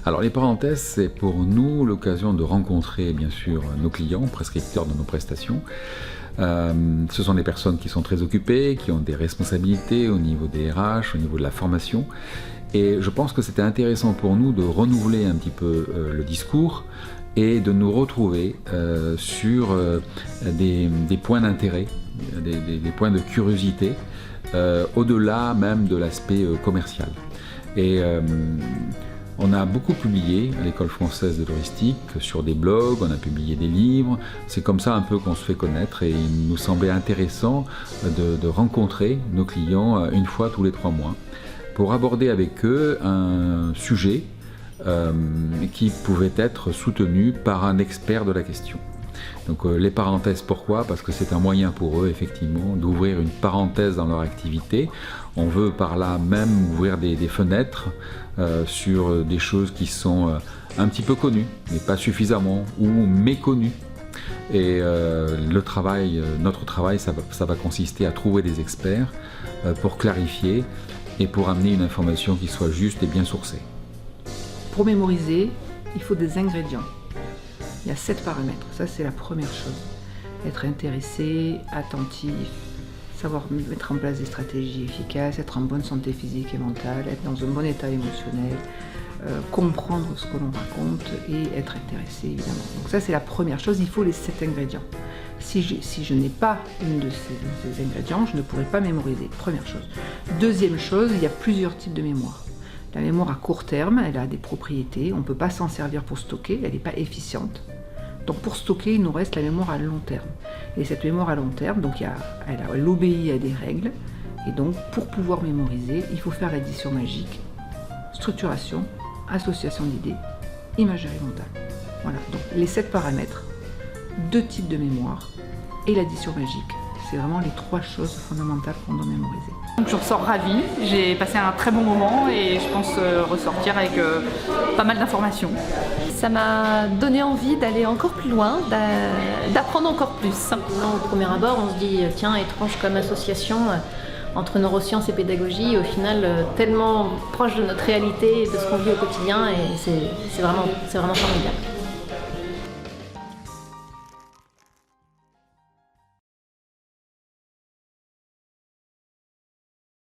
Alors les parenthèses, c'est pour nous l'occasion de rencontrer bien sûr nos clients, prescripteurs de nos prestations. Ce sont des personnes qui sont très occupées, qui ont des responsabilités au niveau des RH, au niveau de la formation. Et je pense que c'était intéressant pour nous de renouveler un petit peu le discours et de nous retrouver sur des points d'intérêt, des points de curiosité, au-delà même de l'aspect commercial. Et on a beaucoup publié à l'École française de l'heuristique, sur des blogs, on a publié des livres. C'est comme ça un peu qu'on se fait connaître et il nous semblait intéressant de rencontrer nos clients une fois tous les 3 mois pour aborder avec eux un sujet qui pouvait être soutenu par un expert de la question. Donc les parenthèses, pourquoi? Parce que c'est un moyen pour eux effectivement d'ouvrir une parenthèse dans leur activité. On veut par là même ouvrir des fenêtres sur des choses qui sont un petit peu connues, mais pas suffisamment, ou méconnues. Et notre travail, ça va consister à trouver des experts pour clarifier et pour amener une information qui soit juste et bien sourcée. Pour mémoriser, il faut des ingrédients. Il y a 7 paramètres, ça c'est la première chose. Être intéressé, attentif, savoir mettre en place des stratégies efficaces, être en bonne santé physique et mentale, être dans un bon état émotionnel, comprendre ce que l'on raconte et être intéressé évidemment. Donc ça c'est la première chose, il faut les 7 ingrédients. Si je n'ai pas une de ces ingrédients, je ne pourrai pas mémoriser, première chose. Deuxième chose, il y a plusieurs types de mémoire. La mémoire à court terme, elle a des propriétés, on ne peut pas s'en servir pour stocker, elle n'est pas efficiente. Donc pour stocker, il nous reste la mémoire à long terme. Et cette mémoire à long terme, donc elle obéit à des règles. Et donc pour pouvoir mémoriser, il faut faire l'addition magique, structuration, association d'idées, imagerie mentale. Voilà, donc les 7 paramètres, 2 types de mémoire et l'addition magique. C'est vraiment les 3 choses fondamentales qu'on doit mémoriser. Donc je ressors ravie, j'ai passé un très bon moment et je pense ressortir avec pas mal d'informations. Ça m'a donné envie d'aller encore plus loin, d'apprendre encore plus. Au premier abord, on se dit tiens, étrange comme association entre neurosciences et pédagogie, et au final tellement proche de notre réalité et de ce qu'on vit au quotidien, et c'est vraiment formidable.